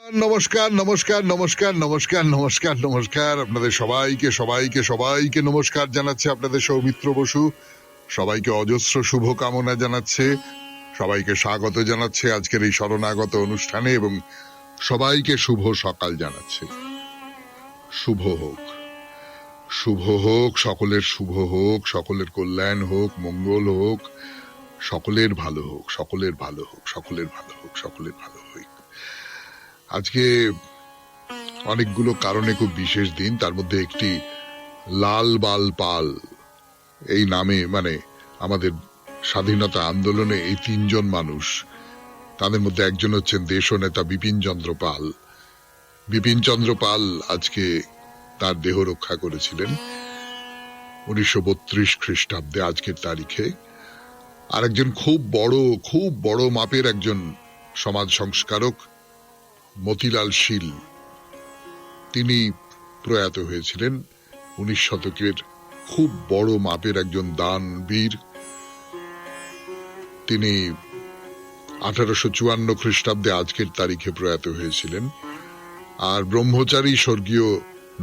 নমস্কার নমস্কার নমস্কার নমস্কার নমস্কার নমস্কার আপনাদের সবাইকে সবাইকে সবাইকে নমস্কার জানাচ্ছে আপনাদের সৌমিত্র বসু। সবাইকে অজস্র শুভকামনা জানাচ্ছে, সবাইকে স্বাগত জানাচ্ছে আজকের এই শরণাগত অনুষ্ঠানে এবং সবাইকে শুভ সকাল জানাচ্ছে। শুভ হোক, শুভ হোক, সকলের শুভ হোক, সকলের কল্যাণ হোক, মঙ্গল হোক, সকলের ভালো হোক, সকলের ভালো হোক, সকলের ভালো হোক, সকলের ভালো হোক। আজকে অনেকগুলো কারণে খুব বিশেষ দিন, তার মধ্যে একটি লাল বাল পাল এই নামে মানে আমাদের স্বাধীনতা আন্দোলনে এই তিনজন মানুষ, তাদের মধ্যে একজন হচ্ছেন দেশনেতা বিপিন চন্দ্র পাল। বিপিন চন্দ্র পাল আজকে তার দেহ রক্ষা করেছিলেন 1932 খ্রিস্টাব্দে আজকের তারিখে। আর একজন খুব বড় মাপের একজন সমাজ সংস্কারক মতিলাল শীল, তিনি প্রয়াত হয়েছিলেন 19 শতকের খুব বড় মাপের একজন দানবীর। তিনি 1854 খ্রিস্টাব্দে আজকের তারিখে প্রয়াত হয়েছিলেন। আর ব্রহ্মচারী স্বর্গীয়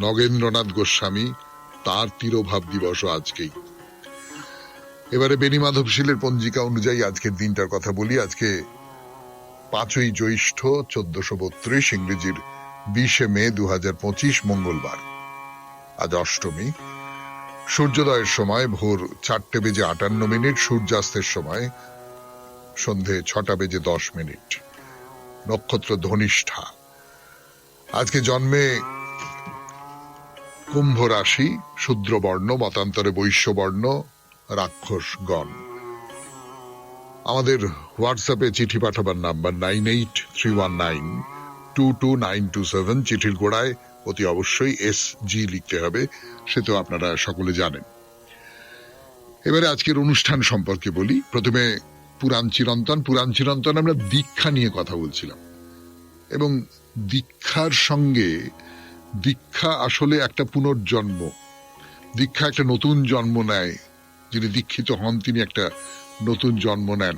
নগেন্দ্রনাথ গোস্বামী, তার তিরোভাব দিবস আজকেই। এবারে বেণীমাধব শীলের পঞ্জিকা অনুযায়ী আজকের দিনটার কথা বলি। আজকে 5ই জ্যৈষ্ঠ 1432, ইংরেজির 20 মে 2025, মঙ্গলবার। আজ অষ্টমী। সূর্যোদয়ের সময় ভোর 4:58, সূর্যাস্তের সময় সন্ধে 6:10। নক্ষত্র ধনিষ্ঠা। আজকে জন্মে কুম্ভ রাশি, শূদ্রবর্ণ, মতান্তরে বৈশ্যবর্ণ, রাক্ষসগণ। আমাদের হোয়াটসঅ্যাপে চিঠি পাঠাবার নাম্বার 9831922927। চিঠির গোড়ায় অতি অবশ্যই SG লিখতে হবে, সে তো আপনারা সকলে জানেন। এবারে আজকের অনুষ্ঠান সম্পর্কে বলি। প্রথমে পুরাণ চিরন্তন আমরা দীক্ষা নিয়ে কথা বলছিলাম, এবং দীক্ষার সঙ্গে দীক্ষা আসলে একটা পুনর্জন্ম। দীক্ষা একটা নতুন জন্ম নেয়, যিনি দীক্ষিত হন তিনি একটা নতুন জন্ম নেন।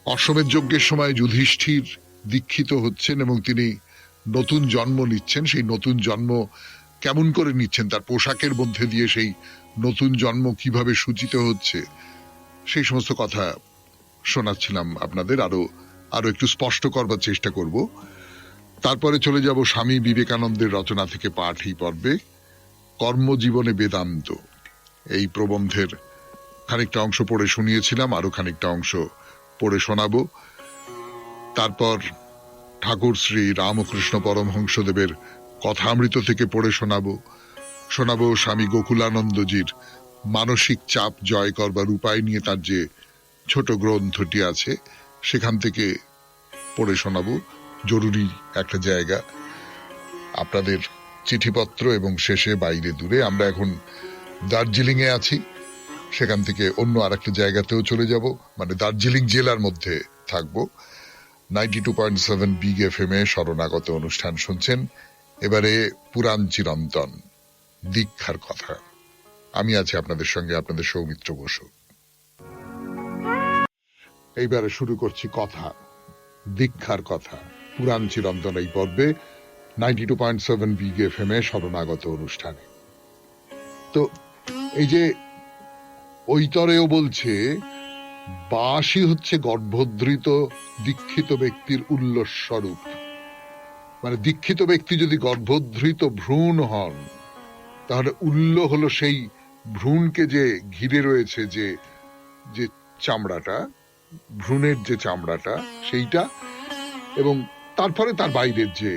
অশ্বমেধ যজ্ঞের সময় যুধিষ্ঠির দীক্ষিত হচ্ছেন এবং তিনি নতুন জন্ম নিচ্ছেন। সেই নতুন জন্ম কেমন করে নিচ্ছেন, তার পোশাকের মধ্যে দিয়ে সেই নতুন জন্ম কিভাবে সূচিত হচ্ছে, সেই সমস্ত কথা শোনাচ্ছিলাম আপনাদের। আরো একটু স্পষ্ট করবার চেষ্টা করব। তারপরে চলে যাব স্বামী বিবেকানন্দের রচনা থেকে পাঠ এই পর্বে, কর্মজীবনে বেদান্ত। এই প্রবন্ধের খানিকটা অংশ পড়ে শুনিয়েছিলাম, আরো খানিকটা অংশ পড়ে শোনাবো। তারপর ঠাকুর শ্রী রামকৃষ্ণ পরমহংসদেবের কথামৃত থেকে পড়ে শোনাবো স্বামী গোকুলানন্দজির মানসিক চাপ জয় করবার উপায় নিয়ে তার যে ছোট গ্রন্থটি আছে, সেখান থেকে পড়ে শোনাবো। জরুরি একটা জায়গা, আপনাদের চিঠিপত্র এবং শেষে বাইরে দূরে। আমরা এখন দার্জিলিং এ আছি, সেখান থেকে অন্য আর একটা জায়গাতেও চলে যাব, মানে দার্জিলিং জেলার মধ্যে থাকবো। 92.7 বিগ FM এ শরণাগত অনুষ্ঠান শুনছেন। এবারে পুরাণ চিরন্তন, দীক্ষার কথা। আমি আছি আপনাদের সঙ্গে, আপনাদের সৌমিত্র বসু। এইবারে শুরু করছি কথা, দীক্ষার কথা, পুরাণ চিরন্তন এই পর্বে 92.7 বিগ FM এ শরণাগত অনুষ্ঠানে। তো এই যে ঐতরেও বলছে, বাসই হচ্ছে গর্ভধৃত দীক্ষিত ব্যক্তির উল্লস স্বরূপ। মানে দীক্ষিত ব্যক্তি যদি গর্ভধৃত ভ্রূণ হন, তাহলে উল্ল হলো সেই ভ্রূণকে যে ঘিরে রয়েছে যে যে চামড়াটা, ভ্রূণের যে চামড়াটা সেইটা, এবং তারপরে তার বাইরের যে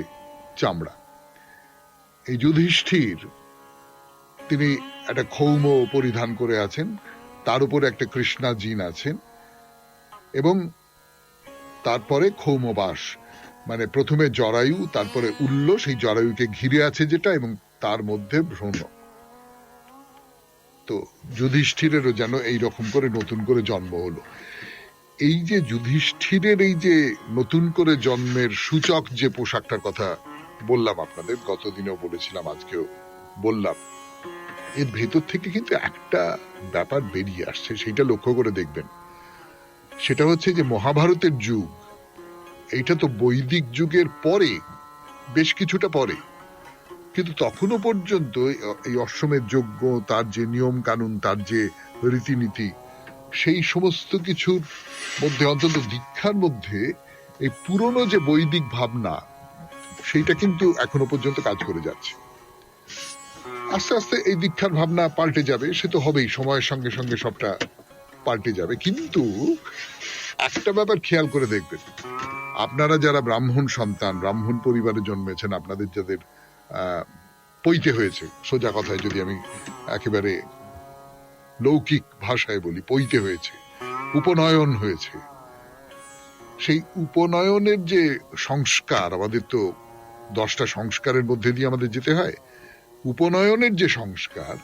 চামড়া। এই যুধিষ্ঠির তিনি একটা ক্ষৌম পরিধান করে আছেন, তার উপরে একটা কৃষ্ণা জিন আছেন, এবং তারপরে ক্ষৌমবাস, মানে প্রথমে জরায়ু, তারপরে উল্ল, সেই জরায়ুকে ঘিরে আছে যেটা, এবং তার মধ্যে ভ্রূণ। তো যুধিষ্ঠিরেরও যেন এইরকম করে নতুন করে জন্ম হলো। এই যে যুধিষ্ঠিরের এই যে নতুন করে জন্মের সূচক যে পোশাকটার কথা বললাম আপনাদের, গতদিনেও বলেছিলাম, আজকেও বললাম, এর ভেতর থেকে কিন্তু একটা ব্যাপার বেরিয়ে আসছে, সেটা লক্ষ্য করে দেখবেন। সেটা হচ্ছে যে মহাভারতের যুগ, এইটা তো বৈদিক যুগের পরে বেশ কিছুটা পরে, কিন্তু তখনও পর্যন্ত এই অশ্বমেধ যজ্ঞ, তার যে নিয়ম কানুন, তার যে রীতিনীতি, সেই সমস্ত কিছুর মধ্যে, অন্তত দীক্ষার মধ্যে, এই পুরনো যে বৈদিক ভাবনা, সেইটা কিন্তু এখনো পর্যন্ত কাজ করে যাচ্ছে। আস্তে আস্তে এই দীক্ষার ভাবনা পাল্টে যাবে, সে তো হবেই, সময়ের সঙ্গে সঙ্গে সবটা পাল্টে যাবে। কিন্তু একটা ব্যাপার খেয়াল করে দেখবেন, আপনারা যারা ব্রাহ্মণ সন্তান, ব্রাহ্মণ পরিবারে জন্মেছেন, আপনাদের যাদের পৈতে হয়েছে, সোজা কথায় যদি আমি একেবারে লৌকিক ভাষায় বলি, পৈতে হয়েছে, উপনয়ন হয়েছে, সেই উপনয়নের যে সংস্কার, আমাদের তো 10টা সংস্কারের মধ্যে দিয়ে আমাদের যেতে হয়, উপনয়নের যে সংস্কার,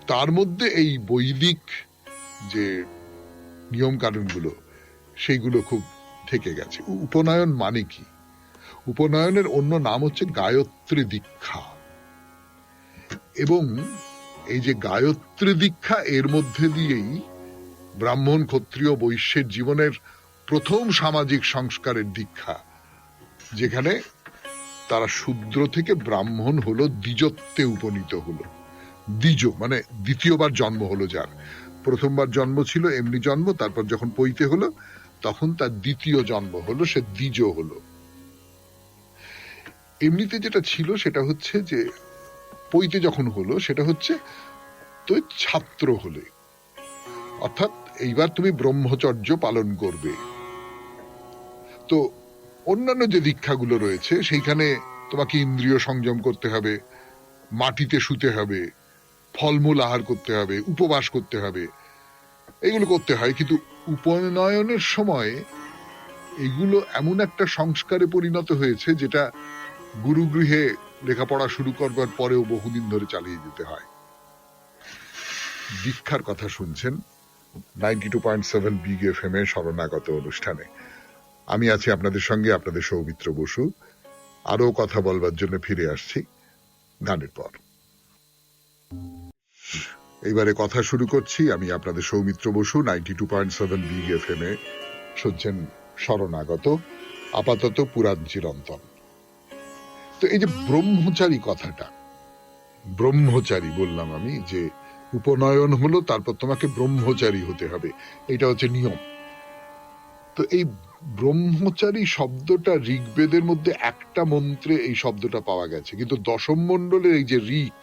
তার মধ্যে এই বৈদিক যে নিয়ম কানুনগুলো, সেইগুলো খুব থেকে গেছে। উপনয়ন মানে কি? উপনয়নের অন্য নাম হচ্ছে গায়ত্রী দীক্ষা। এবং এই যে গায়ত্রী দীক্ষা, এর মধ্যে দিয়েই ব্রাহ্মণ, ক্ষত্রিয়, বৈশ্যের জীবনের প্রথম সামাজিক সংস্কারের দীক্ষা, যেখানে তারা শূদ্র থেকে ব্রাহ্মণ হলো, দ্বিজত্বে উপনীত হলো। দ্বিজ মানে দ্বিতীয়বার জন্ম হলো যার। প্রথমবার জন্ম ছিল এমনি জন্ম, তারপর যখন পৈতে হলো তখন তার দ্বিতীয় জন্ম হলো, সে দ্বিজ হলো। এমনিতে যেটা ছিল সেটা হচ্ছে যে পৈতে যখন হলো সেটা হচ্ছে তো ছাত্র হলে, অর্থাৎ এইবার তুমি ব্রহ্মচর্য পালন করবে। তো অন্যান্য যে দীক্ষাগুলো রয়েছে সেইখানে তোমাকে ইন্দ্রিয় সংযম করতে হবে, মাটিতে শুতে হবে, ফলমূল আহার করতে হবে, উপবাস করতে হবে, এগুলো করতে হয়। কিন্তু উপনয়নের সময় এগুলো এমন একটা সংস্কারে পরিণত হয়েছে যেটা গুরুগৃহে লেখাপড়া শুরু করবার পরেও বহুদিন ধরে চালিয়ে যেতে হয়। দীক্ষার কথা শুনছেন 92.7 বিগ এফএম এ শরণাগত অনুষ্ঠানে। আমি আছি আপনাদের সঙ্গে, আপনাদের সৌমিত্র বসু। আরো কথা বলবার জন্য ফিরে আসছি গানের পর। এইবারে কথা শুরু করছি, আমি আপনাদের সৌমিত্র বসু। 92.7 বিগ এফএম এ শুনছেন শরণাগত, আপাতত পুরাণ চিরন্তন। তো এই যে ব্রহ্মচারী কথাটা, ব্রহ্মচারী বললাম আমি, যে উপনয়ন হলো তারপর তোমাকে ব্রহ্মচারী হতে হবে, এটা হচ্ছে নিয়ম। তো এই ব্রহ্মচারী শব্দটা ঋগ্বেদের মধ্যে একটা মন্ত্রে এই শব্দটা পাওয়া গেছে, কিন্তু দশম মণ্ডলের এই যে ঋক,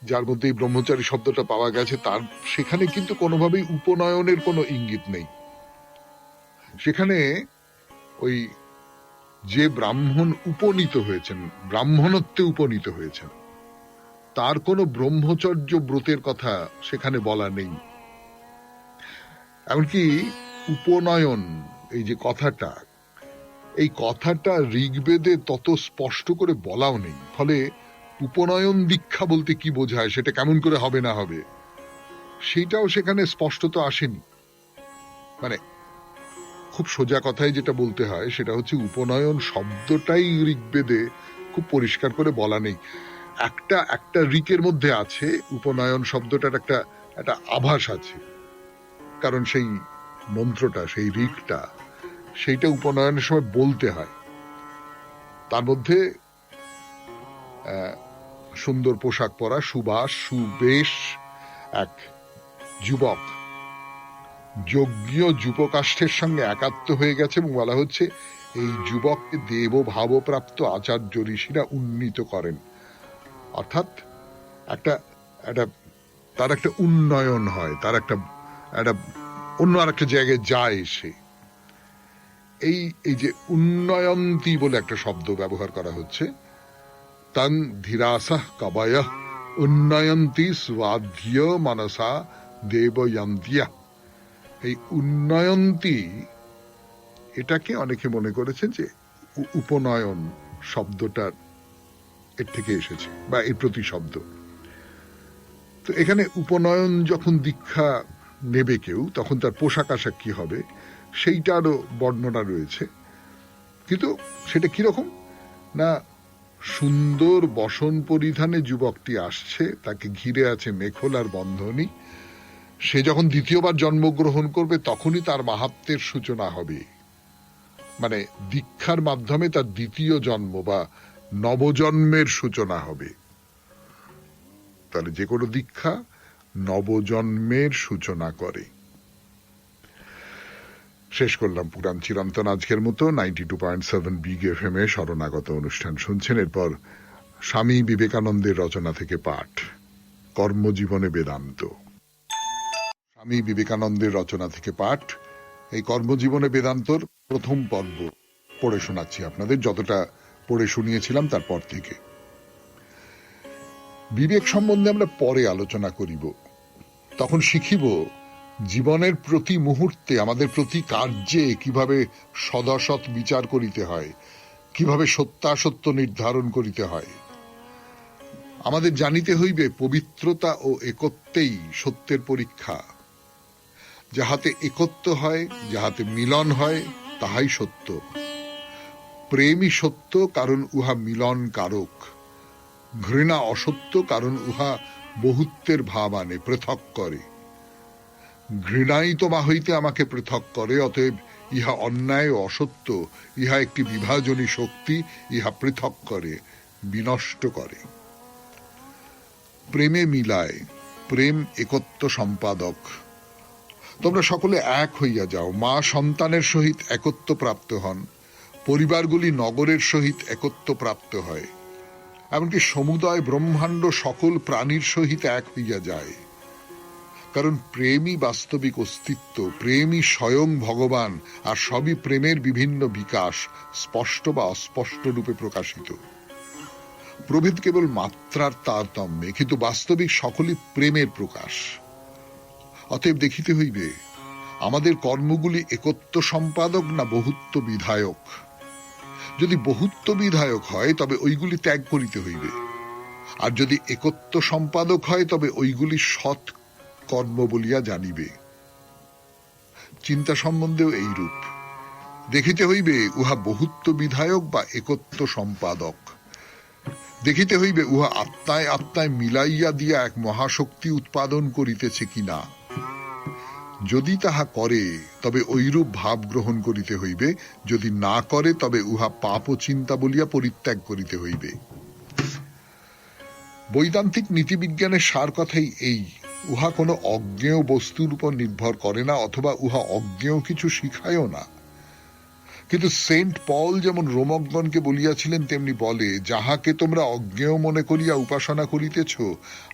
যার মধ্যে এই ব্রহ্মচারী শব্দটা পাওয়া গেছে, তার সেখানে কিন্তু কোনোভাবেই উপনয়নের কোনো ইঙ্গিত নেই। সেখানে ওই যে ব্রাহ্মণ উপনীত হয়েছেন, ব্রাহ্মণত্বে উপনীত হয়েছেন, তার কোনো ব্রহ্মচর্য ব্রতের কথা সেখানে বলা নেই। এমনকি উপনয়ন এই যে কথাটা, এই কথাটা ঋগ্বেদে তত স্পষ্ট করে বলাও নেই। ফলে উপনয়ন দীক্ষা বলতে কি বোঝায়, সেটা কেমন করে হবে না হবে, সেটাও সেখানে স্পষ্টত আসেনি। মানে খুব সোজা কথায় যেটা বলতে হয় সেটা হচ্ছে উপনয়ন শব্দটাই ঋগ্বেদে খুব পরিষ্কার করে বলা নেই। একটা ঋকের মধ্যে আছে উপনয়ন শব্দটার একটা আভাস আছে, কারণ সেই মন্ত্রটা, সেই ঋকটা, সেইটা উপনয়নের সময় বলতে হয়। তার মধ্যে সুন্দর পোশাক পরা, সুবাস সুবেশ এক যুবক যজ্ঞীয় যুবকাষ্ঠের সঙ্গে একাত্ম হয়ে গেছে, এবং বলা হচ্ছে এই যুবককে দেব ভাবপ্রাপ্ত আচার্য ঋষিরা উন্নীত করেন। অর্থাৎ তার একটা উন্নয়ন হয়, তার একটা অন্য আর একটা জায়গায় যায় সে। এই যে উন্নয়ন্তী বলে একটা শব্দ ব্যবহার করা হচ্ছে, তং ধীরাসা কবয় উন্নয়ন্তী স্বাধ্য মনসা দেবয়ন্তিয়া। এই উন্নয়ন্তী, এটাকে অনেকে মনে করেছেন যে উপনয়ন শব্দটার এর থেকে এসেছে, বা এর প্রতিশব্দ। তো এখানে উপনয়ন যখন দীক্ষা নেবে কেউ, তখন তার পোশাক আশাক কি হবে সেইটারও বর্ণনা রয়েছে। কিন্তু সেটা কিরকম না, সুন্দর বসন পরিধানে যুবকটি আসছে, তাকে ঘিরে আছে মেখলার বন্ধনী। সে যখন দ্বিতীয়বার জন্মগ্রহণ করবে তখনই তার মাহাত্ম্যের সূচনা হবে। মানে দীক্ষার মাধ্যমে তার দ্বিতীয় জন্ম বা নবজন্মের সূচনা হবে। তাহলে যে কোনো দীক্ষা নবজন্মের সূচনা করে। শেষ করলাম পুরাণ চিরন্তন আজকের মতো। 92.7 বিগ এফএম এ শরণাগত অনুষ্ঠান শুনছেন। এরপর স্বামী বিবেকানন্দের রচনা থেকে পাঠ, কর্মজীবনে বেদান্ত। স্বামী বিবেকানন্দের রচনা থেকে পাঠ, এই কর্মজীবনে বেদান্তর প্রথম পর্ব পড়ে শোনাচ্ছি আপনাদের, যতটা পড়ে শুনিয়েছিলাম তারপর থেকে। বিবেক সম্বন্ধে আমরা পরে আলোচনা করিব। তখন শিখিব জীবনের প্রতি মুহূর্তে আমাদের প্রতি কার্যে কিভাবে সদসৎ বিচার করিতে হয়, কিভাবে সত্যাসত্য নির্ধারণ করিতে হয়। আমাদের জানিতে হইবে পবিত্রতা ও একত্বেই সত্যের পরীক্ষা। যাহাতে একত্ব হয়, যাহাতে মিলন হয়, তাহাই সত্য। প্রেমই সত্য, কারণ উহা মিলন কারক। ঘৃণা অসত্য, কারণ উহা বহুত্বের ভাব আনে, পৃথক করে। ঘৃণাই তোমা হইতে আমাকে পৃথক করে, অতএব ইহা অন্যায় ও অসত্য, ইহা একটি বিভাজনী শক্তি, ইহা পৃথক করে, বিনষ্ট করে। প্রেমে মিলায়, প্রেম একত্ব সম্পাদক। তোমরা সকলে এক হইয়া যাও। মা সন্তানের সহিত একত্ব প্রাপ্ত হন, পরিবারগুলি নগরের সহিত একত্ব প্রাপ্ত হয়, এমনকি সমুদয় ব্রহ্মাণ্ড সকল প্রাণীর সহিত এক হইয়া যায়। কারণ প্রেমই বাস্তবিক অস্তিত্ব, প্রেমই স্বয়ং ভগবান, আর সবই প্রেমের বিভিন্ন বিকাশ, স্পষ্ট বা অস্পষ্ট রূপে প্রকাশিত। প্রভেদ কেবল মাত্রার তারতম্যে, কিন্তু বাস্তবিক সকলই প্রেমের প্রকাশ। অতএব দেখিতে হইবে আমাদের কর্মগুলি একত্ব সম্পাদক না বহুত্ব বিধায়ক। যদি বহুত্ব বিধায়ক হয় তবে ওইগুলি ত্যাগ করিতে হইবে, আর যদি একত্ব সম্পাদক হয় তবে ওইগুলি সৎ কর্ম বলিয়া জানিবে। চিন্তা সম্বন্ধেও এইরূপ। দেখিতে হইবে উহা বহুত্ব বিধায়ক বা একত্ব সম্পাদক। দেখিতে হইবে উহা আত্মায় আত্মায় মিলাইয়া দিয়া এক মহাশক্তি উৎপাদন করিতেছে কিনা। যদি তাহা করে তবে ঐরূপ ভাব গ্রহণ করিতে হইবে, যদি না করে তবে উহা পাপ ও চিন্তা বলিয়া পরিত্যাগ করিতে হইবে। বৈদান্তিক নীতিবিজ্ঞানের সার কথাই এই, উহা কোনো অজ্ঞেয় বস্তুর উপর নির্ভর করে না, অথবা উহা অজ্ঞেয় কিছু শিখায়ও না। কিন্তু সেন্ট পল যেমন রোমকগণকে বলিয়াছিলেন, তেমনি বলে, যাহাকে তোমরা অজ্ঞেয় মনে করিয়া উপাসনা করিতেছ,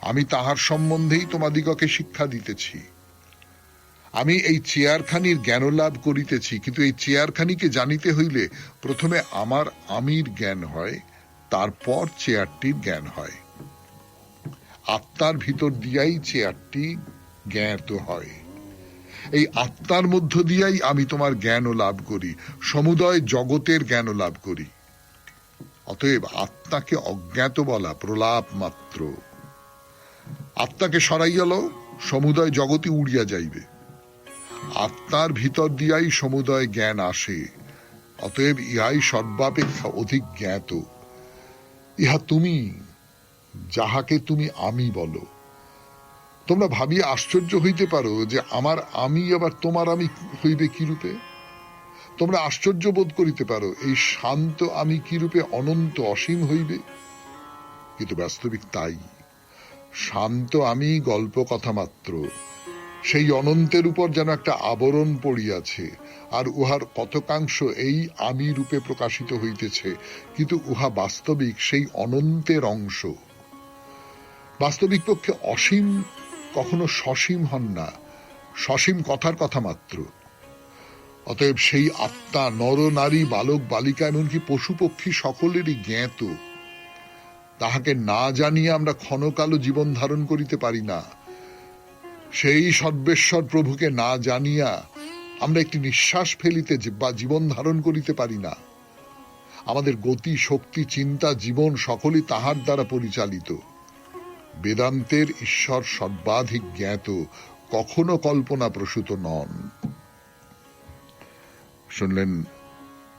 আমি তাহার সম্বন্ধেই তোমাদিগকে শিক্ষা দিতেছি। আমি এই চেয়ারখানির জ্ঞান লাভ করিতেছি, কিন্তু এই চেয়ারখানিকে জানিতে হইলে প্রথমে আমার আমির জ্ঞান হয়, তারপর চেয়ারটির জ্ঞান হয়। আত্মার ভিতর দিয়াই চেয়ারটি জ্ঞাত হয়। এই আত্মার মধ্য দিয়াই আমি তোমার জ্ঞান লাভ করি, সমুদয় জগতের জ্ঞান লাভ করি। অতএব আত্মাকে অজ্ঞাত বলা প্রলাপ মাত্র। আত্মাকে সরাইয়া লও, সমুদয় জগৎই উড়িয়া যাইবে। আত্মার ভিতর দিয়াই সমুদয় জ্ঞান আসে, অতএব ইহাই সর্বাপেক্ষা অধিক জ্ঞাত। ইহা তুমি, যাহাকে তুমি আমি বলো। তোমরা ভাবিয়া আশ্চর্য হইতে পারো যে আমার আমি আবার তোমার আমি হইবে কি রূপে। তোমরা আশ্চর্য বোধ করিতে পারো এই শান্ত আমি কি রূপে অনন্ত অসীম হইবে। কিন্তু বাস্তবিক তাই। শান্ত আমি গল্প কথা মাত্র, সেই অনন্তের উপর যেন একটা আবরণ পড়িয়াছে, আর উহার কতকাংশ এই আমি রূপে প্রকাশিত হইতেছে, কিন্তু উহা বাস্তবিক সেই অনন্তের অংশ। বাস্তবিক পক্ষে অসীম কখনো সসীম হন না, সসীম কথার কথা মাত্র। অতএব সেই আত্মা নর নারী বালক বালিকা এমনকি পশু পক্ষী সকলেরই জ্ঞাত। তাহাকে না জানিয়া আমরা ক্ষণকালও জীবন ধারণ করিতে পারি না। সেই সর্বেশ্বর প্রভুকে না জানিয়া আমরা একটি নিঃশ্বাস ফেলিতে বা জীবন ধারণ করিতে পারি না। আমাদের গতি, শক্তি, চিন্তা, জীবন সকলই তাহার দ্বারা পরিচালিত। বেদান্তের ঈশ্বর সর্বাধিক জ্ঞাত, কখনো কল্পনা প্রসূত নন। শুনলেন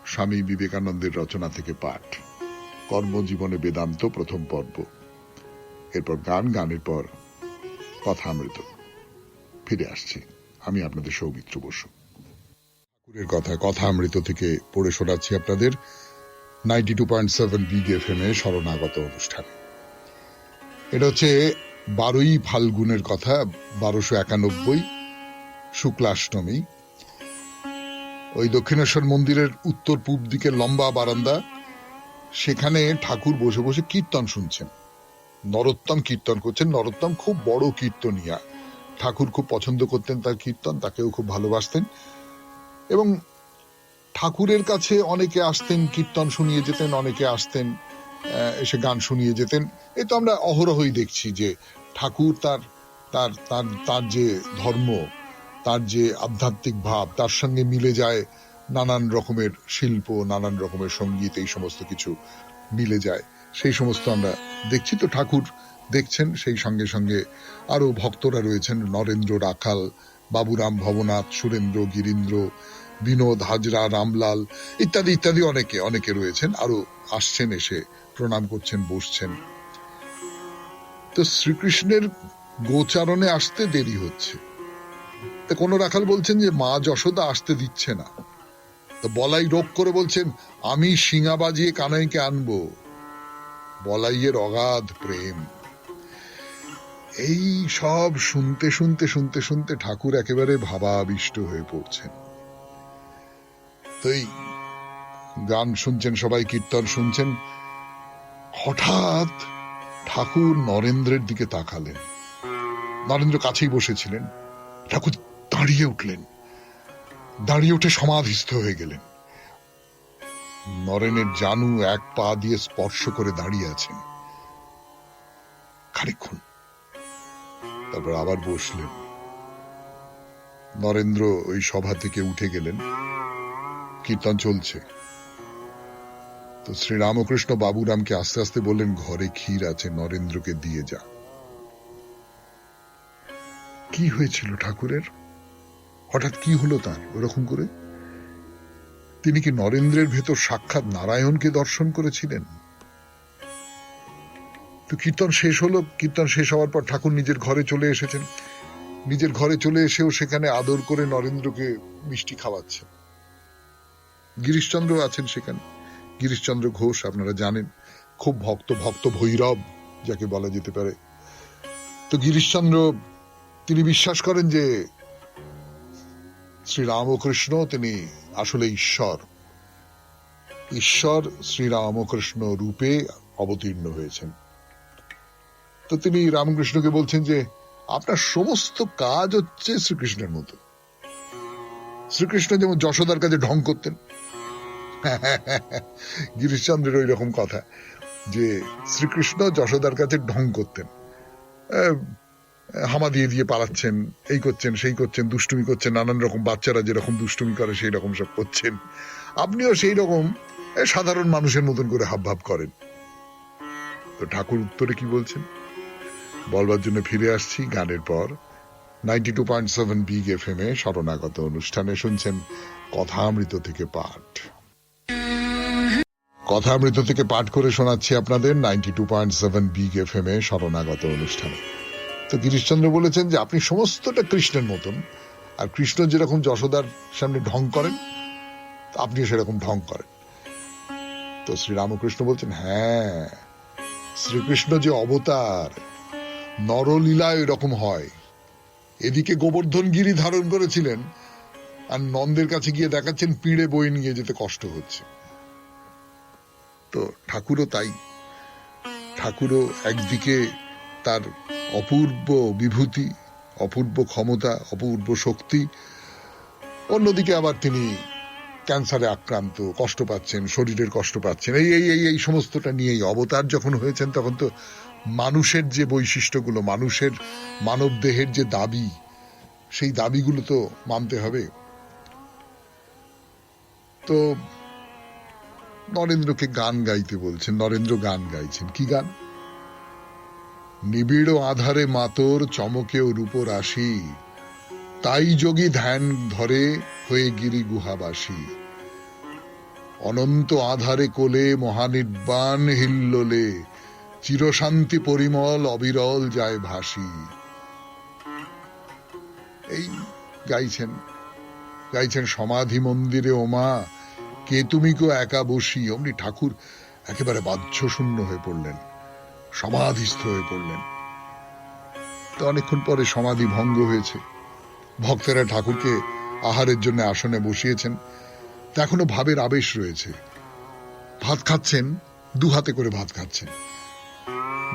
স্বামী বিবেকানন্দের রচনা থেকে পাঠ, কর্মজীবনে বেদান্ত প্রথম পর্ব। এরপর গান, গানের পর কথামৃত। ফিরে আসছি আমি আপনাদের সৌমিত্র বসু। এর কথা কথা অমৃত থেকে পড়ে শোনাচ্ছি আপনাদের 92.7 বিগ এফএম এ শরণাগত অনুষ্ঠান। এটা হচ্ছে 12ই ফাল্গুনের কথা, 1291 শুক্লাষ্টমী। ওই দক্ষিণেশ্বর মন্দিরের উত্তর পূব দিকে লম্বা বারান্দা, সেখানে ঠাকুর বসে বসে কীর্তন শুনছেন। নরোত্তম কীর্তন করছেন। নরোত্তম খুব বড় কীর্তনিয়া, ঠাকুর খুব পছন্দ করতেন তার কীর্তন, তাকেও খুব ভালোবাসতেন এবং ঠাকুরের কাছে অনেকে আসতেন, কীর্তন শুনিয়ে যেতেন, অনেকে আসতেন এসে গান শুনিয়ে যেতেন। এই তো আমরা অহরহই দেখছি যে ঠাকুর তার তার তার তার যে ধর্ম, তার যে আধ্যাত্মিক ভাব, তার সঙ্গে মিলে যায় নানান রকমের শিল্প, নানান রকমের সঙ্গীত, এই সমস্ত কিছু মিলে যায়, সেই সমস্ত আমরা দেখছি। তো ঠাকুর দেখছেন, সেই সঙ্গে সঙ্গে আরো ভক্তরা রয়েছেন, নরেন্দ্র রাখাল, বাবুরাম ভবনাথ, সুরেন্দ্র, গিরীন্দ্র, বিনোদ হাজরা, রামলাল ইত্যাদি ইত্যাদি অনেকে অনেকে রয়েছেন, আরো আসছেন, এসে প্রণাম করছেন, বসছেন। তো শ্রীকৃষ্ণের গোচারণে আসতে দেরি হচ্ছে। তো কোন রাখাল বলছেন যে মা যশোদা আসতে দিচ্ছে না। তো বলাই রোগ করে বলছেন, আমি শিঙা বাজিয়ে কানাইকে আনবো। বলাইয়ের অগাধ প্রেম। এই সব শুনতে শুনতে শুনতে শুনতে ঠাকুর একেবারে ভাবাবিষ্ট হয়ে পড়ছেন। তো এই গান শুনছেন, সবাই কীর্তন শুনছেন। হঠাৎ ঠাকুর নরেন্দ্রের দিকে তাকালেন। নরেন্দ্র কাছেই বসেছিলেন। ঠাকুর দাঁড়িয়ে উঠলেন, দাঁড়িয়ে উঠে সমাধিস্থ হয়ে গেলেন। নরেনের জানু এক পা দিয়ে স্পর্শ করে দাঁড়িয়ে আছেন খানিকক্ষণ, তারপর আবার বসলেন। নরেন্দ্র ওই সভা থেকে উঠে গেলেন। কীর্তন চলছে। তো শ্রীরামকৃষ্ণ বাবুরামকে আস্তে আস্তে বললেন, ঘরে ক্ষীর আছে, নরেন্দ্রকে দিয়ে যা। কি হয়েছিল ঠাকুরের? হঠাৎ কি হলো তার ওরকম করে? তিনি কি নরেন্দ্রের ভেতর সাক্ষাৎ নারায়ণকে দর্শন করেছিলেন? তো কীর্তন শেষ হলো। কীর্তন শেষ হওয়ার পর ঠাকুর নিজের ঘরে চলে এসেছেন। নিজের ঘরে চলে এসেও সেখানে আদর করে নরেন্দ্রকে মিষ্টি খাওয়াচ্ছেন। গিরিশচন্দ্র আছেন সেখানে। গিরিশচন্দ্র ঘোষ আপনারা জানেন, খুব ভক্ত ভৈরব যাকে বলা যেতে পারে। তো গিরিশচন্দ্র তিনি বিশ্বাস করেন যে শ্রীরামকৃষ্ণ তিনি আসলে ঈশ্বর। ঈশ্বর শ্রীরামকৃষ্ণ রূপে অবতীর্ণ হয়েছেন। তো তিনি রামকৃষ্ণকে বলছেন যে আপনার সমস্ত কাজ হচ্ছে শ্রীকৃষ্ণের মতো। শ্রীকৃষ্ণ যেমন যশোদার কাছে ঢং করতেন, গিরিশচন্দ্রের ওই রকম কথা যে শ্রীকৃষ্ণ যশোদার কাছে ঢং করতেন, হামা দিয়ে দিয়ে পালাচ্ছেন, এই করছেন সেই করছেন, দুষ্টুমি করছেন, নানান রকম বাচ্চারা যেরকম দুষ্টুমি করে সেই রকম সব করছেন। আপনিও সেই রকম সাধারণ মানুষের মতন করে হাবভাব করেন। তো ঠাকুর উত্তরে কি বলছেন বলবার জন্য ফিরে আসছি গানের পর। 92.7 বিগ এফএম এ শরণাগত অনুষ্ঠানে শুনছেন কথামৃত থেকে পাঠ। কথামৃত থেকে পাঠ করে শোনাচ্ছি আপনাদের 92.7 বিগ এফএম এ শরণাগত অনুষ্ঠানে। তো গিরিশচন্দ্র বলেছেন যে আপনি সমস্তটা কৃষ্ণের মতন, আর কৃষ্ণ যেরকম যশোদার সামনে ঢং করেন আপনিও সেরকম ঢং করেন। তো শ্রীরামকৃষ্ণ বলছেন, হ্যাঁ, শ্রীকৃষ্ণ যে অবতার, নরলীলায় এরকম হয়। এদিকে গোবর্ধন গিরি ধারণ করেছিলেন, আর নন্দের কাছে গিয়ে দেখাচ্ছেন পিঁড়ে বয়ে নিয়ে যেতে কষ্ট হচ্ছে। তো ঠাকুরও তাই। ঠাকুরও একদিকে তার অপূর্ব বিভূতি, অপূর্ব ক্ষমতা, অপূর্ব শক্তি, অন্যদিকে আবার তিনি ক্যান্সারে আক্রান্ত, কষ্ট পাচ্ছেন, শরীরের কষ্ট পাচ্ছেন, এই এই এই এই সমস্তটা নিয়েই অবতার যখন হয়েছেন তখন তো মানুষের যে বৈশিষ্ট্যগুলো, মানুষের মানব দেহের যে দাবি, সেই দাবিগুলো তো মানতে হবে। তো নরেন্দ্রকে গান গাইতে বলছেন। নরেন্দ্র গান গাইছেন। কি গান? নিবিড় আধারে মাতর চমকেও রূপ রাশি, তাই যোগী ধ্যান ধরে হয়ে গিরি গুহাবাসী, অনন্ত আধারে কোলে মহানির্বাণ হিল্লোলে, চিরশান্তি পরিমল অবিরল যায় ভাসি। এই গাইছেন। গাইছেন সমাধি মন্দিরে ওমা কে তুমি কো একা বসি। অমনি ঠাকুর একেবারে বাহ্যশূন্য হয়ে পড়লেন, সমাধিস্থ হয়ে পড়লেন। তো অনেকক্ষণ পরে সমাধি ভঙ্গ হয়েছে। ভক্তেরা ঠাকুরকে আহারের জন্য আসনে বসিয়েছেন। তা এখনো ভাবের আবেশ রয়েছে। ভাত খাচ্ছেন, দু হাতে করে ভাত খাচ্ছেন।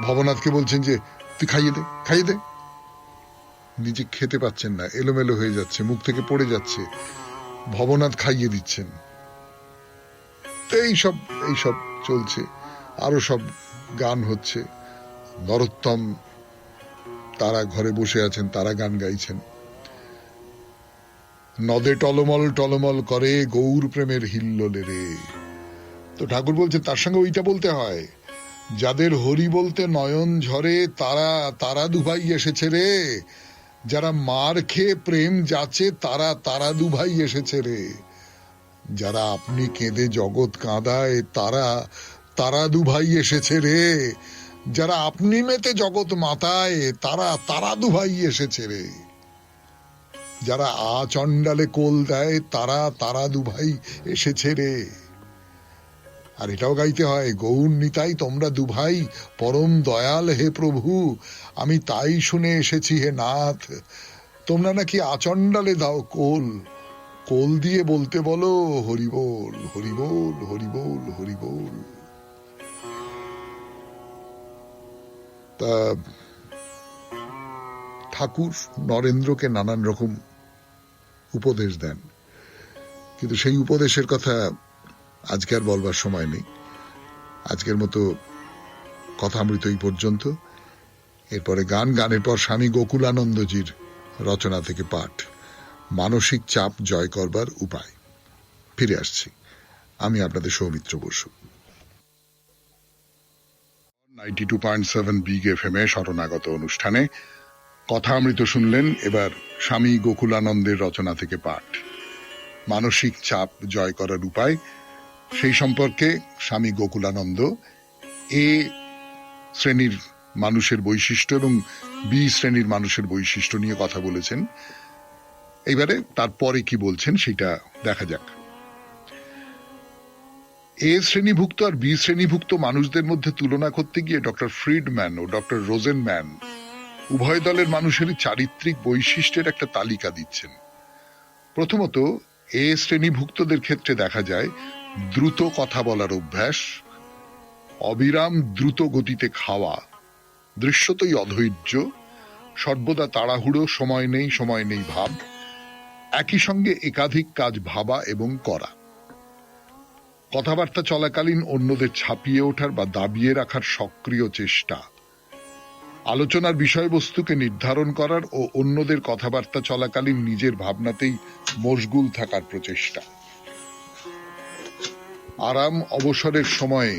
ভবনাথকে বলছেন যে তুই খাইয়ে দে, খাইয়ে দে। নিজে খেতে পাচ্ছেন না, এলোমেলো হয়ে যাচ্ছে, মুখ থেকে পড়ে যাচ্ছে। ভবনাথ খাইয়ে দিচ্ছেন। এইসব চলছে। আরো সব গান হচ্ছে। নরোত্তম তারা ঘরে বসে আছেন, তারা গান গাইছেন। নদে টলমল টলমল করে গৌর প্রেমের হিল্লোলে রে। তো ঠাকুর বলছেন তার সঙ্গে ওইটা বলতে হয়, যাদের হরি বলতে নয়ন ঝরে তারা তারা দুভাই এসেছে রে। যারা মার খেয়ে প্রেম যাচ্ছে তারা তারা দুভাই এসেছে রে। যারা আপনি কেঁদে জগৎ কাঁদায় তারা তারা দুভাই এসেছে রে। যারা আপনি মেতে জগৎ মাতায় তারা তারা দুভাই এসেছে রে। যারা আচণ্ডালে কোল দেয় তারা তারা দুভাই এসেছে রে। আর এটাও গাইতে হয়, গৌর নিতাই তোমরা দুভাই পরম দয়াল হে প্রভু, আমি তাই শুনে এসেছি হে নাথ। তোমরা নাকি আচণ্ডালে দাও কোল, কোল দিয়ে বলতে বলো হরিবোল হরিবোল হরিবোল হরিবোল। তা ঠাকুর নরেন্দ্রকে নানান রকম উপদেশ দেন, কিন্তু সেই উপদেশের কথা আজকে আর বলবার সময় নেই। আজকের মতো কথামৃত এই পর্যন্ত। এরপরে গানের পর স্বামী গোকুলানন্দজির রচনা থেকে পাঠ, মানসিক চাপ জয় করবার উপায়। ফিরে আসছি, আমি আপনাদের সৌমিত্র বসু। 92.7 বিগ এফএম এ শরণাগত অনুষ্ঠানে কথামৃত শুনলেন। এবার স্বামী গোকুলানন্দের রচনা থেকে পাঠ, মানসিক চাপ জয় করার উপায়। সেই সম্পর্কে স্বামী গোকুলানন্দ এ শ্রেণীর মানুষের বৈশিষ্ট্য এবং বি শ্রেণীর মানুষের বৈশিষ্ট্য নিয়ে কথা বলেছেন। এইবারে তারপরে কি বলছেন সেটা দেখা যাক। এ শ্রেণীভুক্ত আর বি শ্রেণীভুক্ত মানুষদের মধ্যে তুলনা করতে গিয়ে ডক্টর ফ্রিডম্যান ও ডক্টর রোজেনম্যান উভয় দলের মানুষেরই চারিত্রিক বৈশিষ্ট্যের একটা তালিকা দিচ্ছেন। প্রথমত, এ শ্রেণীভুক্তদের ক্ষেত্রে দেখা যায় দ্রুত কথা বলার অভ্যাস, অবিরাম দ্রুত গতিতে খাওয়া, দৃশ্যতই অধৈর্য, সর্বদা তাড়াহুড়ো, সময় নেই ভাব, একই সঙ্গে একাধিক কাজ ভাবা এবং করা, কথাবার্তা চলাকালীন অন্যদের ছাপিয়ে ওঠার বা দাবিয়ে রাখার সক্রিয় চেষ্টা, আলোচনার বিষয়বস্তুকে নির্ধারণ করার ও অন্যদের কথাবার্তা চলাকালীন নিজের ভাবনাতেই মশগুল থাকার প্রচেষ্টা, আরাম অবসরের সময়ে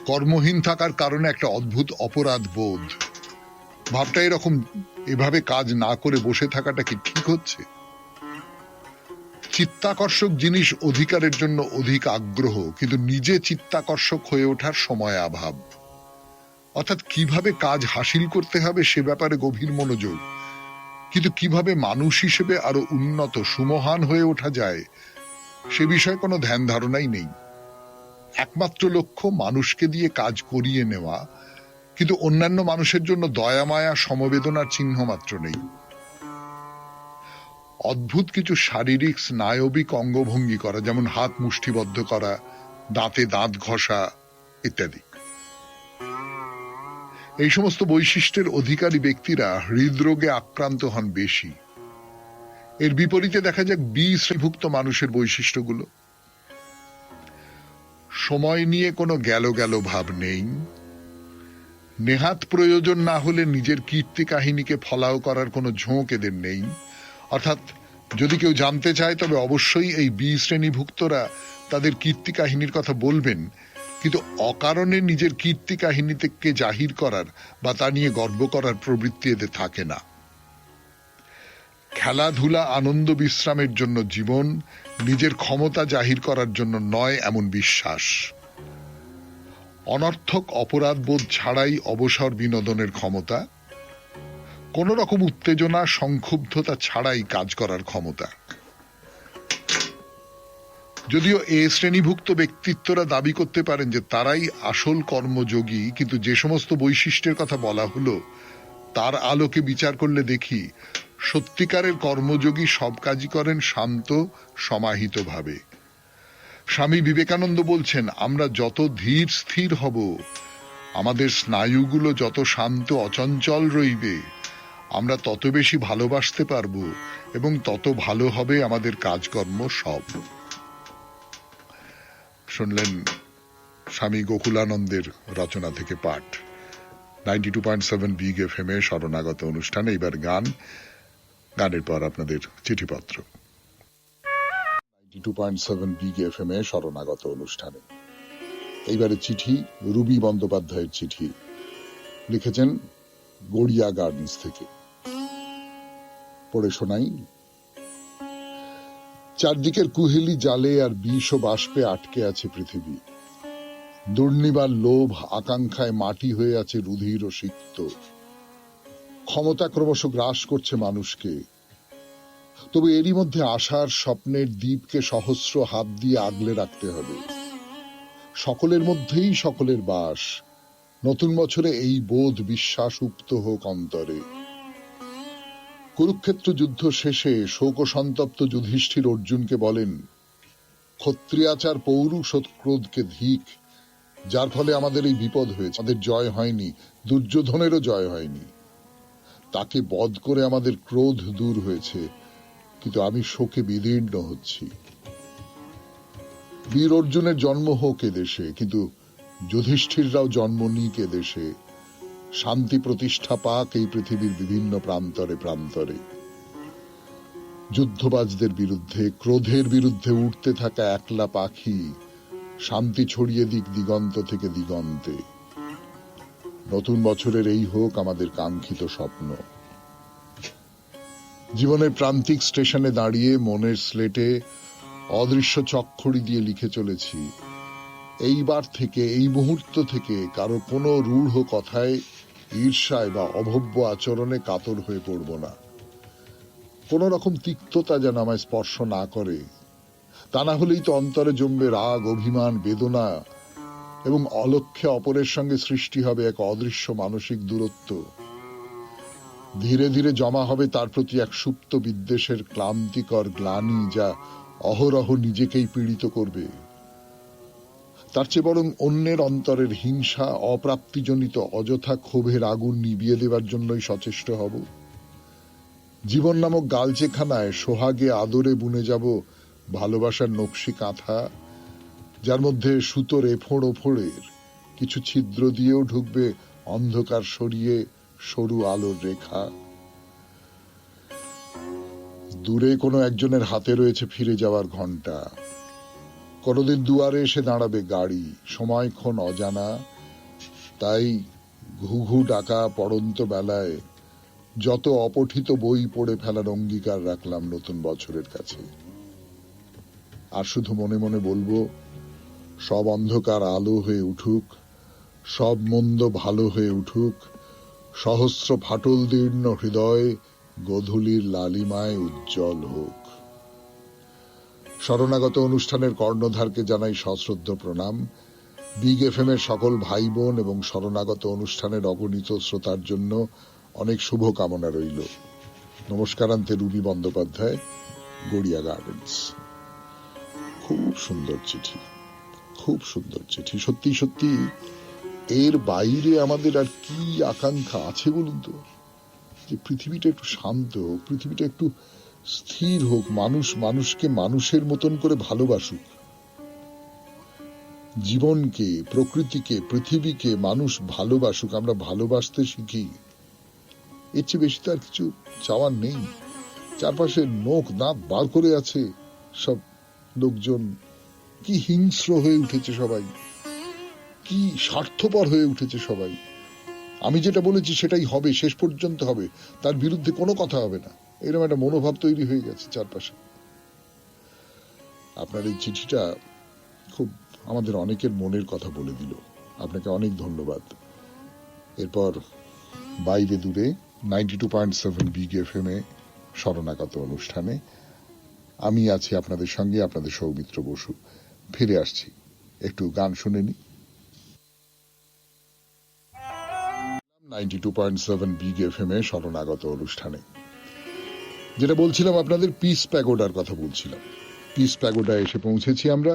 কর্মহীন থাকার কারণে একটা অদ্ভুত অপরাধ বোধ। ভাবটা এরকম, এভাবে কাজ না করে বসে থাকাটা কি ঠিক হচ্ছে? চিত্তাকর্ষক জিনিস অধিকারের জন্য অধিক আগ্রহ, কিন্তু নিজে চিত্তাকর্ষক হয়ে ওঠার সময় অভাব। অর্থাৎ কিভাবে কাজ হাসিল করতে হবে সে ব্যাপারে গভীর মনোযোগ, কিন্তু কিভাবে মানুষ হিসেবে আরো উন্নত সুমহান হয়ে ওঠা যায় সে বিষয়ে কোনো ধ্যান ধারণাই নেই। একমাত্র লক্ষ্য মানুষকে দিয়ে কাজ করিয়ে নেওয়া, কিন্তু অন্যান্য মানুষের জন্য দয়া মায়া সমবেদনার চিহ্ন মাত্র নেই। অদ্ভুত কিছু শারীরিক স্নায়বিক অঙ্গভঙ্গি করা, যেমন হাত মুষ্টিবদ্ধ করা, দাঁতে দাঁত ঘষা ইত্যাদি। এই সমস্ত বৈশিষ্ট্যের অধিকারী ব্যক্তিরা হৃদরোগে আক্রান্ত হন বেশি। এর বিপরীতে দেখা যাক বি শ্রেণীভুক্ত মানুষের বৈশিষ্ট্যগুলো। সময় নিয়ে কোনো গেল ভাব নেই, নেহাত প্রয়োজন না হলে নিজের কীর্তি কাহিনীকে ফলাও করার কোনো ঝোঁক এদের নেই। অর্থাৎ যদি কেউ জানতে চায় তবে অবশ্যই এই বি শ্রেণীভুক্তরা তাদের কীর্তি কাহিনীর কথা বলবেন, কিন্তু অকারণে নিজের কীর্তি কাহিনীকে জাহির করার বা তা নিয়ে গর্ব করার প্রবৃত্তি এদের থাকে না। খেলাধুলা আনন্দ বিশ্রামের জন্য জীবন, নিজের ক্ষমতা জাহির করার জন্য নয় এমন বিশ্বাস। অনর্থক অপরাধ বোধ ছাড়াই অবসর বিনোদনের ক্ষমতা, কোন রকম উত্তেজনা সংক্ষুব্ধতা ছাড়াই কাজ করার ক্ষমতা। যদিও এ শ্রেণীভুক্ত ব্যক্তিত্বরা দাবি করতে পারেন যে তারাই আসল কর্মযোগী, কিন্তু যে সমস্ত বৈশিষ্ট্যের কথা বলা হলো তার আলোকে বিচার করলে দেখি সত্যিকারের কর্মযোগী সব কাজই করেন শান্ত সমাহিত ভাবে। স্বামী বিবেকানন্দ বলছেন, আমরা যত ধীর স্থির হব, আমাদের স্নায়ুগুলো যত শান্ত অচঞ্চল রইবে, আমরা তত বেশি ভালোবাসতে পারবো এবং তত ভালো হবে আমাদের কাজকর্ম সব। শুনলেন স্বামী গোকুলানন্দের রচনা থেকে পাঠ। 92.7 বিগ এফএম এ শরণাগত অনুষ্ঠানে এবার গানের পর আপনাদের চিঠিপত্র। 92.7 বিগ এফএম এ শরণাগত অনুষ্ঠানে এইবারে চিঠি রুবি বন্দ্যোপাধ্যায়ের চিঠি, লিখেছেন গড়িয়া গার্ডেন্স থেকে। পড়ে শোনাই। চারদিকের কুহেলি জালে আর বিষ ও বাষ্পে আটকে আছে পৃথিবী। দুর্নিবার লোভ আকাঙ্ক্ষায় মাটি হয়ে আছে রুধির ও সিক্ত। ক্ষমতা ক্রমশ গ্রাস করছে মানুষকে। তবে এরই মধ্যে আশার স্বপ্নের দ্বীপকে সহস্র হাত দিয়ে আগলে রাখতে হবে। সকলের মধ্যেই সকলের বাস। নতুন বছরে এই বোধ বিশ্বাস উপ্ত হোক অন্তরে। কুরুক্ষেত্র যুদ্ধ শেষে শোক সন্তপ্ত যুধিষ্ঠির অর্জুনকে বলেন, ক্ষত্রিয়াচার পৌরুষ ও ক্রোধকে ধিক, যার ফলে আমাদের এই বিপদ হয়েছে। আমাদের জয় হয়নি, দুর্যোধনেরও জয় হয়নি। তাকে বধ করে আমাদের ক্রোধ দূর হয়েছে, কিন্তু আমি শোকে বিদীর্ণ হচ্ছি। বীর অর্জুনের জন্ম হোক এ দেশে, কিন্তু যুধিষ্ঠিররাও জন্ম নিক এ দেশে। শান্তি প্রতিষ্ঠা পাক এই পৃথিবীর বিভিন্ন প্রান্তরে প্রান্তরে। যুদ্ধবাজদের বিরুদ্ধে, ক্রোধের বিরুদ্ধে উঠতে থাকা একলা পাখি শান্তি ছড়িয়ে দিক দিগন্ত থেকে দিগন্তে। নতুন বছরের এই হোক আমাদের কাঙ্ক্ষিত স্বপ্ন। জীবনের প্রান্তিক স্টেশনে দাঁড়িয়ে মনের স্লেটে অদৃশ্য চকখড়ি দিয়ে লিখে চলেছি, এইবার থেকে, এই মুহূর্ত থেকে কারো কোনো রূঢ় কথায়, ঈর্ষায় বা অভব্য আচরণে কাতর হয়ে পড়ব না। কোন রকম তিক্ততা যেন আমায় স্পর্শ না করে। তা না হলেই তো অন্তরে জমবে রাগ, অভিমান, বেদনা এবং অলক্ষ্যে অপরের সঙ্গে সৃষ্টি হবে এক অদৃশ্য মানসিক দূরত্ব। ধীরে ধীরে জমা হবে তার প্রতি এক সুপ্ত বিদ্বেষের ক্লান্তিকর গ্লানি, যা অহরহ নিজেকেই পীড়িত করবে। তার চেয়ে বরং অন্যের অন্তরের হিংসা, অপ্রাপ্তিজনিত অযথা ক্ষোভের আগুন নিভিয়ে দেবার জন্যই সচেষ্ট হব। জীবন নামক গালচেখানায় সোহাগে আদরে বুনে যাব ভালোবাসার নকশি কাঁথা, যার মধ্যে সুতোর এফোড় ওফোড়ের কিছু ছিদ্র দিয়েও ঢুকবে অন্ধকার সরিয়ে সরু আলোর রেখা। দূরে কোনো একজনের হাতে রয়েছে ফিরে যাওয়ার ঘন্টা। কোনদিন দুয়ারে এসে দাঁড়াবে গাড়ি, সময়ক্ষণ অজানা। তাই ঘুঘু ডাকা পড়ন্ত বেলায় যত অপঠিত বই পড়ে ফেলার অঙ্গীকার রাখলাম নতুন বছরের কাছে। আর শুধু মনে মনে বলবো, সব অন্ধকার আলো হয়ে উঠুক, সব মন্দ ভালো হয়ে উঠুক, সহস্র ফাটল দীর্ণ হৃদয় গোধূলির লালিমায় উজ্জ্বল হোক। শরণাগত অনুষ্ঠানের কর্ণধারকে জানাই সশ্রদ্ধ প্রণাম। বিগ এফএম এর সকল ভাই বোন এবং শরণাগত অনুষ্ঠানের অগণিত শ্রোতার জন্য অনেক শুভ কামনা রইল। নমস্কারান্তে রুবি বন্দ্যোপাধ্যায়, গড়িয়া গার্ডেন্স। খুব সুন্দর চিঠি, খুব সুন্দর চিঠি। সত্যি সত্যি এর বাইরে আমাদের আর কি আকাঙ্ক্ষা আছে বলুন তো? যে পৃথিবীটা একটু শান্ত হোক, পৃথিবীটা একটু স্থির হোক, মানুষ মানুষকে মানুষের মতন করে ভালোবাসুক। জীবনকে, প্রকৃতিকে, পৃথিবীকে মানুষ ভালোবাসুক, আমরা ভালোবাসতে শিখি। এর চেয়ে বেশি তো আর কিছু চাওয়ার নেই। চারপাশে নোখ দাঁত বার করে আছে সব লোকজন। কি হিংস্র হয়ে উঠেছে সবাই, কি স্বার্থপর হয়ে উঠেছে সবাই। আমি যেটা বলেছি সেটাই হবে, শেষ পর্যন্ত হবে, তার বিরুদ্ধে কোনো কথা হবে না, এরকম একটা মনোভাব তৈরি হয়ে গেছে চারপাশে। আপনার এই চিঠিটা খুব আমাদের অনেকের মনের কথা বলে দিল। আপনাকে অনেক ধন্যবাদ। এরপর বাইরে দূরে 92.7 বিগ এফএম এ শরণাগত অনুষ্ঠানে আমি আছি আপনাদের সঙ্গে, আপনাদের সৌমিত্র বসু। ফিরে আসছি, একটু গান শুনে নি। 92.7 বিগ এফএম এ শরণাগত অনুষ্ঠানে যেটা বলছিলাম আপনাদের, পিস প্যাগোডার কথা বলছিলাম। পিস প্যাগোডা এসে পৌঁছেছি আমরা।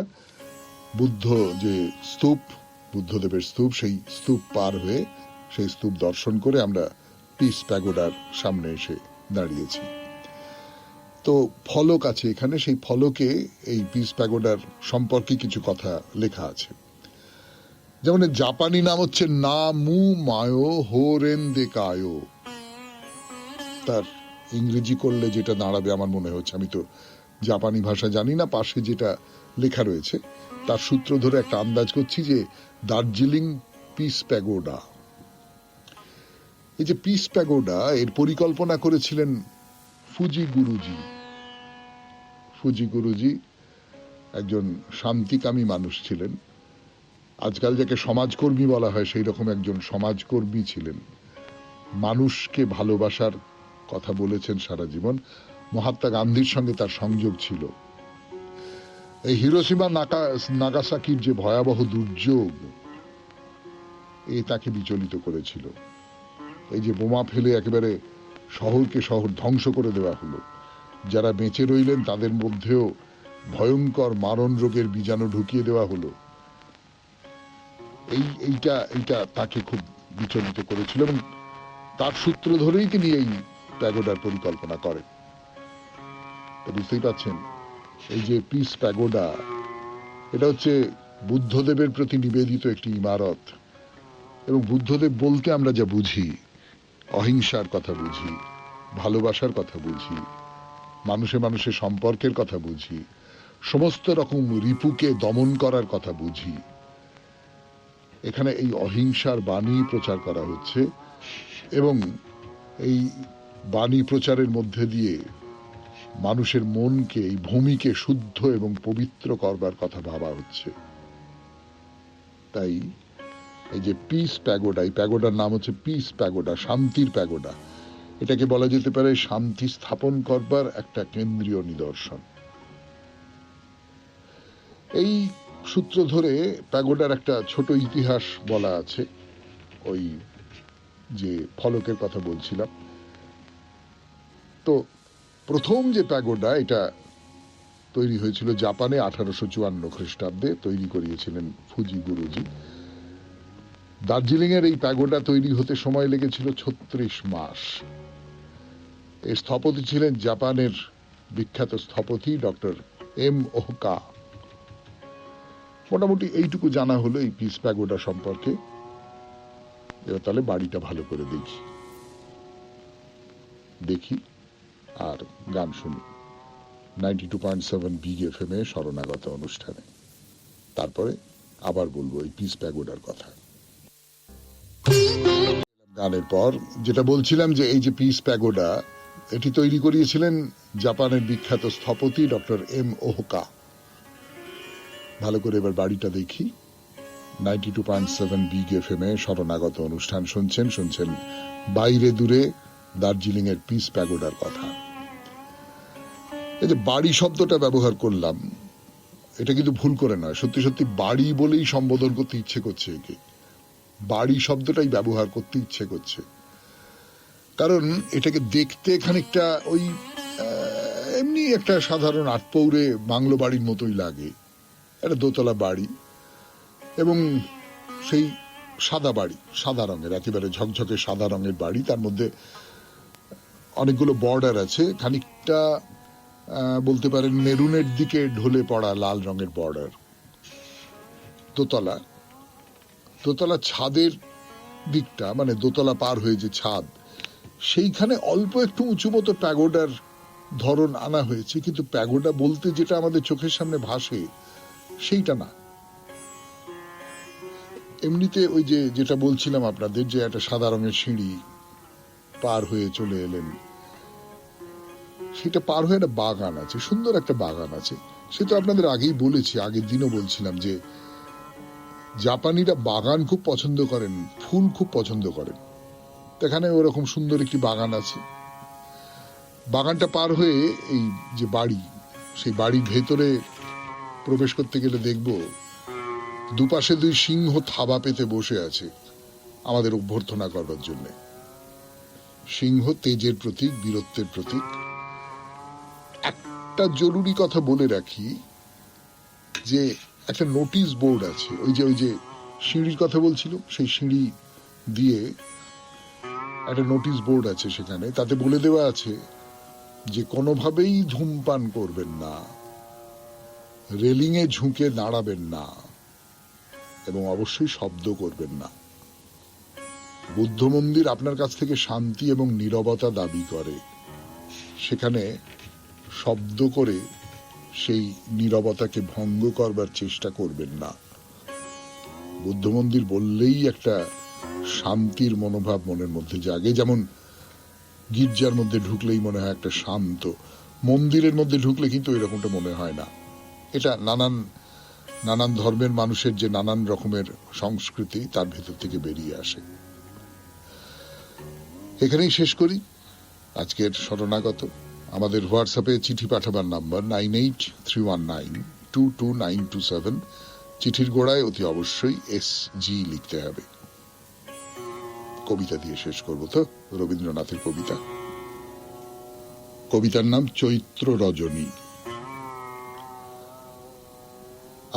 বুদ্ধ যে স্তূপ, বুদ্ধদেবের স্তূপ, সেই স্তূপ পার হয়ে, সেই স্তূপ দর্শন করে আমরা পিস প্যাগোডার সামনে এসে দাঁড়িয়েছি। তো ফলক আছে এখানে, সেই ফলকে এই পিস প্যাগোডার সম্পর্কে কিছু কথা লেখা আছে। যেমন জাপানি নাম হচ্ছে নামু মায়ো হোরেন দে কায়ো। তার ইংরেজি করলে যেটা দাঁড়াবে আমার মনে হচ্ছে, আমি তো জাপানি ভাষা জানি না, পাশে যেটা লেখা রয়েছে তার সূত্র ধরে একটা আন্দাজ করছি যে দার্জিলিং পিস প্যাগোডা। এই যে পিস প্যাগোডা, এর পরিকল্পনা করেছিলেন ফুজি গুরুজি। ফুজি গুরুজি একজন শান্তিকামী মানুষ ছিলেন। আজকাল যাকে সমাজকর্মী বলা হয় সেই রকম একজন সমাজকর্মী ছিলেন। মানুষকে ভালোবাসার কথা বলেছেন সারা জীবন। মহাত্মা গান্ধীর সঙ্গে তার সংযোগ ছিল। এই হিরোশিমা নাগাসাকির যে ভয়াবহ দুর্যোগ, এ তাকে বিচলিত করেছিল। এই যে বোমা ফেলে একেবারে শহরকে শহর ধ্বংস করে দেওয়া হলো, যারা বেঁচে রইলেন তাদের মধ্যেও ভয়ঙ্কর মারণ রোগের বীজাণু ঢুকিয়ে দেওয়া হলো, এইটা তাকে খুব বিচলিত করেছিল এবং তার সূত্র ধরেই তিনি এই প্যাগোডার পরিকল্পনা করেন। বুঝতেই পাচ্ছেন, এই যে পিস প্যাগোডা, এটা হচ্ছে বুদ্ধদেবের প্রতি নিবেদিত একটি ইমারত। এবং বুদ্ধদেব বলতে আমরা যা বুঝি, অহিংসার কথা বুঝি, ভালোবাসার কথা বুঝি, মানুষে মানুষের সম্পর্কের কথা বুঝি, সমস্ত রকম রিপুকে দমন করার কথা বুঝি। এখানে এই অহিংসার বাণী প্রচার করা হচ্ছে এবং এই বাণী প্রচারের মধ্যে দিয়ে মানুষের মনকে, এই ভূমিকে শুদ্ধ এবং পবিত্র করবার কথা ভাবা হচ্ছে। তাই এই যে পিস প্যাগোডা, এই প্যাগোডার নাম হচ্ছে পিস প্যাগোডা, শান্তির প্যাগোডা। এটাকে বলা যেতে পারে শান্তি স্থাপন করবার একটা কেন্দ্রীয় নিদর্শন। এই সূত্র ধরে প্যাগোডার একটা ছোট ইতিহাস বলা আছে। ওই যে ফলকের কথা বলছিলাম, তো প্রথম যে প্যাগোডা, এটা তৈরি হয়েছিল জাপানে 1854 খ্রিস্টাব্দে, তৈরি করিয়েছিলেন ফুজি গুরুজি। দার্জিলিং এর এই প্যাগোডা তৈরি হতে সময় লেগেছিল 36 মাস। এর স্থপতি ছিলেন জাপানের বিখ্যাত স্থপতি ডক্টর এম ওহকা। মোটামুটি এইটুকু জানা হলো এই পিস প্যাগোডা সম্পর্কে। এবার তাহলে বাড়িটা ভালো করে দেখি আর গান শুনি 92.7 বিগ এফএম এ শরণাগত অনুষ্ঠানে। তারপরে আবার বলবো এই পিস প্যাগোডার কথা। গানের পর যেটা বলছিলাম যে এই যে পিস প্যাগোডা, এটি তৈরি করিয়েছিলেন জাপানের বিখ্যাত স্থপতি ডক্টর এম ওহকা। ভালো করে এবার বাড়িটা দেখি। 92.7 বিগ এফএম এ শরণাগত অনুষ্ঠান শুনছেন বাইরে দূরে দার্জিলিং এর পিস প্যাগোডার কথা। এই যে বাড়ি শব্দটা ব্যবহার করলাম, এটা কিন্তু ভুল করে নয়, সত্যি সত্যি বাড়ি বলেই সম্বোধন করতে ইচ্ছে করছে একে। বাড়ি শব্দটাই ব্যবহার করতে ইচ্ছে করছে, কারণ এটাকে দেখতে খানিকটা ওই এমনি একটা সাধারণ আটপৌরে বাংলো বাড়ির মতোই লাগে। একটা দোতলা বাড়ি এবং সেই সাদা বাড়ি, সাদা রঙের, একেবারে ঝকঝকে সাদা রঙের বাড়ি। তার মধ্যে অনেকগুলো বর্ডার আছে, খানিকটা বলতে পারেন মেরুনের দিকে ঢলে পড়া লাল রঙের বর্ডার। দোতলা ছাদের দিকটা, মানে দোতলা পার হয়ে যে ছাদ, সেইখানে অল্প একটু উঁচু মতো প্যাগোডার ধরন আনা হয়েছে, কিন্তু প্যাগোডা বলতে যেটা আমাদের চোখের সামনে ভাসে সেইটা না। এমনিতে ওই যে যেটা বলছিলাম আপনাদের, যে একটা সাদা রঙের সিঁড়ি পার হয়ে চলে এলেন, সেটা পার হয়ে একটা বাগান আছে, সুন্দর একটা বাগান আছে। সে তো আপনাদের আগেই বলেছি, আগের দিনও বলছিলাম যে জাপানিরা বাগান খুব পছন্দ করেন, ফুল খুব পছন্দ করেন। এখানে ওরকম সুন্দর একটি বাগান আছে। বাগানটা পার হয়ে এই যে বাড়ি, সেই বাড়ির ভেতরে প্রবেশ করতে গেলে দেখব দুপাশে দুই সিংহ থাবা পেতে বসে আছে আমাদের অভ্যর্থনা করবার জন্য। সিংহ তেজের প্রতীক, বীরত্বের প্রতীক। একটা জরুরি কথা বলে রাখি যে একটা নোটিশ বোর্ড আছে, ওই যে সিঁড়ির কথা বলছিল, সেই সিঁড়ি দিয়ে একটা নোটিশ বোর্ড আছে, সেখানে তাতে বলে দেওয়া আছে যে কোনোভাবেই ধূমপান করবেন না, রেলিংয়ে ঝুঁকে দাঁড়াবেন না, এবং অবশ্যই শব্দ করবেন না। বুদ্ধ মন্দির আপনার কাছ থেকে শান্তি এবং নীরবতা দাবি করে, সেখানে শব্দ করে সেই নীরবতাকে ভঙ্গ করবার চেষ্টা করবেন না। বুদ্ধ মন্দির বললেই একটা শান্তির মনোভাব মনের মধ্যে জাগে, যেমন গির্জার মধ্যে ঢুকলেই মনে হয় একটা শান্ত, মন্দিরের মধ্যে ঢুকলে কিন্তু এরকমটা মনে হয় না। এটা নানান ধর্মের মানুষের যে নানান রকমের সংস্কৃতি তার ভেতর থেকে বেরিয়ে আসে। এখানেই শেষ করি আজকের শরণাগত। আমাদের হোয়াটসঅ্যাপে চিঠি পাঠাবার নাম্বার 9831922927। চিঠির গোড়ায় অতি অবশ্যই SG লিখতে হবে। কবিতা দিয়ে শেষ করব তো, রবীন্দ্রনাথের কবিতা। কবিতার নাম চৈত্র রজনী।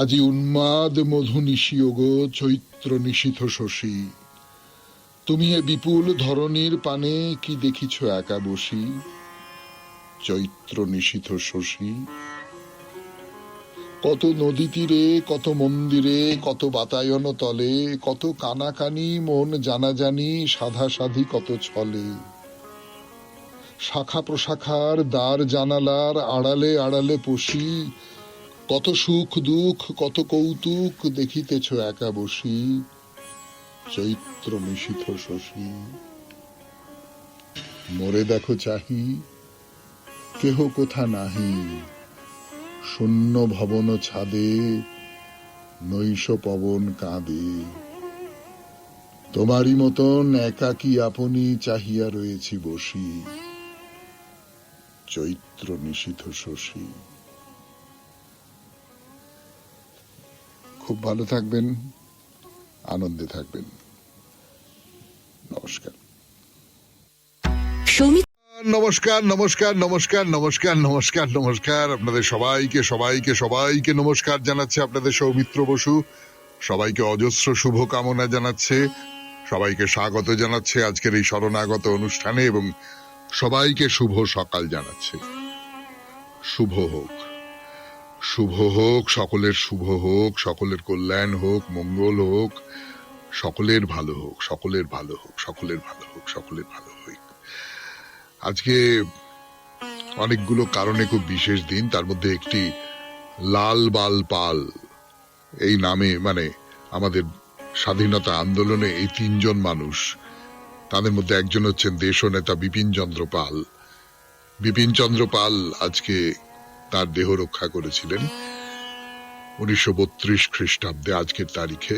আজি উন্মাদ মধু নিশিয়োগ চৈত্র নিশীথ শশী, তুমি এ বিপুল ধরণীর পানে কি দেখিছ একা বসি, চৈত্র নিশীথ শশী। কত নদী তীরে, কত মন্দিরে, কত বাতায়ন তলে, কত কানাকানি মন জানাজানি, সাধা সাধি কত ছলে, শাখা প্রশাখার দ্বার জানালার আড়ালে আড়ালে পশি, কত সুখ দুঃখ কত কৌতুক দেখিতেছ একা বসি, চৈত্র নিশীথ শশী। মোরে দেখো চাহি, কেহ কোথা নাহি, শূন্য ভবন ছাদে নৈশ পবন কাঁদে, তোমারই মতন একাকী আপনি চাহিয়া রয়েছি বসি, চৈত্র নিশীথ শশী। খুব ভালো থাকবেন, আনন্দে থাকবেন। নমস্কার। নমস্কার নমস্কার নমস্কার নমস্কার নমস্কার নমস্কার আপনাদের সবাইকে সবাইকে সবাইকে নমস্কার জানাচ্ছে আপনাদের সৌমিত্র বসু। সবাইকে অজস্র শুভকামনা জানাচ্ছে, সবাইকে স্বাগত জানাচ্ছে আজকের এই শরণাগত অনুষ্ঠানে, এবং সবাইকে শুভ সকাল জানাচ্ছে। শুভ হোক, শুভ হোক, সকলের শুভ হোক, সকলের কল্যাণ হোক, মঙ্গল হোক, সকলের ভালো হোক, সকলের ভালো হোক, সকলের ভালো হোক, সকলের ভালো হোক। আজকে অনেকগুলো কারণে খুব বিশেষ দিন, তার মধ্যে একটি লাল বাল পাল এই নামে, মানে আমাদের স্বাধীনতা আন্দোলনে এই তিনজন মানুষ, তাদের মধ্যে একজন হচ্ছেন দেশনেতা বিপিন চন্দ্র পাল। বিপিন চন্দ্র পাল আজকে তার দেহ রক্ষা করেছিলেন 1932 খ্রিস্টাব্দে আজকের তারিখে।